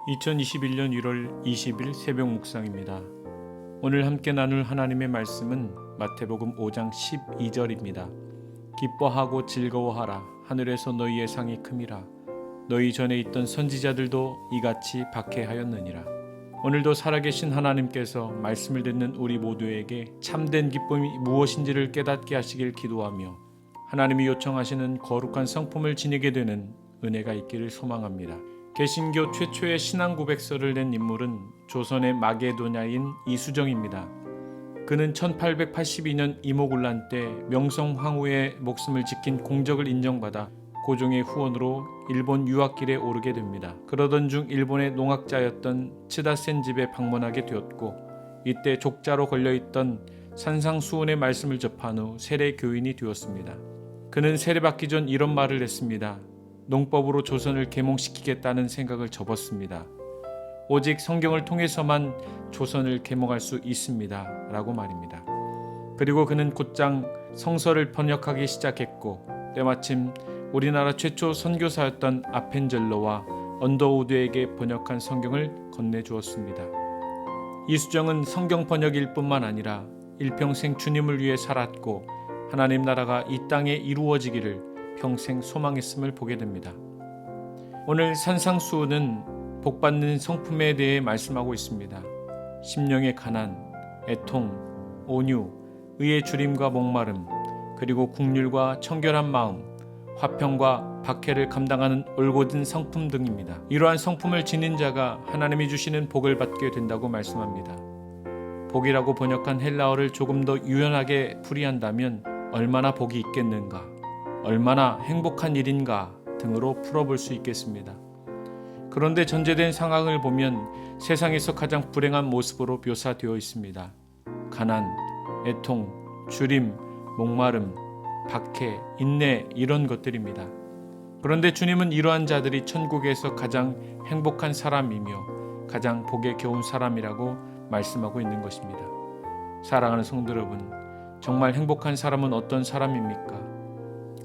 2021년 1월 20일 새벽 묵상입니다. 오늘 함께 나눌 하나님의 말씀은 마태복음 5장 12절입니다. 기뻐하고 즐거워하라. 하늘에서 너희의 상이 큼이라. 너희 전에 있던 선지자들도 이같이 박해하였느니라. 오늘도 살아계신 하나님께서 말씀을 듣는 우리 모두에게 참된 기쁨이 무엇인지를 깨닫게 하시길 기도하며 하나님이 요청하시는 거룩한 성품을 지니게 되는 은혜가 있기를 소망합니다. 개신교 최초의 신앙 고백서를 낸 인물은 조선의 마게도냐인 이수정입니다. 그는 1882년 이모군란 때 명성황후의 목숨을 지킨 공적을 인정받아 고종의 후원으로 일본 유학길에 오르게 됩니다. 그러던 중 일본의 농학자였던 츠다센 집에 방문하게 되었고 이때 족자로 걸려있던 산상수훈의 말씀을 접한 후 세례 교인이 되었습니다. 그는 세례받기 전 이런 말을 했습니다. 농법으로 조선을 계몽시키겠다는 생각을 접었습니다. 오직 성경을 통해서만 조선을 계몽할 수 있습니다. 라고 말입니다. 그리고 그는 곧장 성서를 번역하기 시작했고 때마침 우리나라 최초 선교사였던 아펜젤로와 언더우드에게 번역한 성경을 건네주었습니다. 이수정은 성경 번역일 뿐만 아니라 일평생 주님을 위해 살았고 하나님 나라가 이 땅에 이루어지기를 평생 소망했음을 보게 됩니다. 오늘 산상수훈은 복받는 성품에 대해 말씀하고 있습니다. 심령의 가난, 애통, 온유, 의의 주림과 목마름, 그리고 국률과 청결한 마음, 화평과 박해를 감당하는 올곧은 성품 등입니다. 이러한 성품을 지닌 자가 하나님이 주시는 복을 받게 된다고 말씀합니다. 복이라고 번역한 헬라어를 조금 더 유연하게 풀이한다면 얼마나 복이 있겠는가, 얼마나 행복한 일인가 등으로 풀어볼 수 있겠습니다. 그런데 전제된 상황을 보면 세상에서 가장 불행한 모습으로 묘사되어 있습니다. 가난, 애통, 주림, 목마름, 박해, 인내 이런 것들입니다. 그런데 주님은 이러한 자들이 천국에서 가장 행복한 사람이며 가장 복에 겨운 사람이라고 말씀하고 있는 것입니다. 사랑하는 성도 여러분, 정말 행복한 사람은 어떤 사람입니까?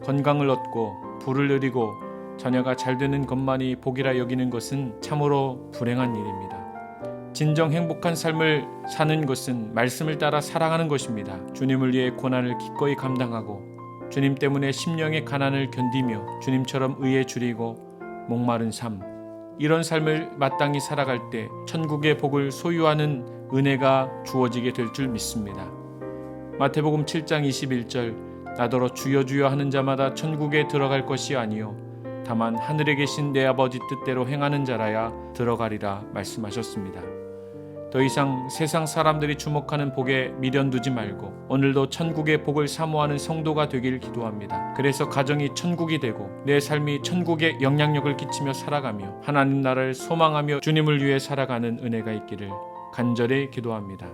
건강을 얻고 부를 누리고 자녀가 잘 되는 것만이 복이라 여기는 것은 참으로 불행한 일입니다. 진정 행복한 삶을 사는 것은 말씀을 따라 사랑하는 것입니다. 주님을 위해 고난을 기꺼이 감당하고 주님 때문에 심령의 가난을 견디며 주님처럼 의에 줄이고 목마른 삶, 이런 삶을 마땅히 살아갈 때 천국의 복을 소유하는 은혜가 주어지게 될 줄 믿습니다. 마태복음 7장 21절 나더러 주여 주여 하는 자마다 천국에 들어갈 것이 아니요 다만 하늘에 계신 내 아버지 뜻대로 행하는 자라야 들어가리라 말씀하셨습니다. 더 이상 세상 사람들이 주목하는 복에 미련 두지 말고 오늘도 천국의 복을 사모하는 성도가 되길 기도합니다. 그래서 가정이 천국이 되고 내 삶이 천국에 영향력을 끼치며 살아가며 하나님 나라를 소망하며 주님을 위해 살아가는 은혜가 있기를 간절히 기도합니다.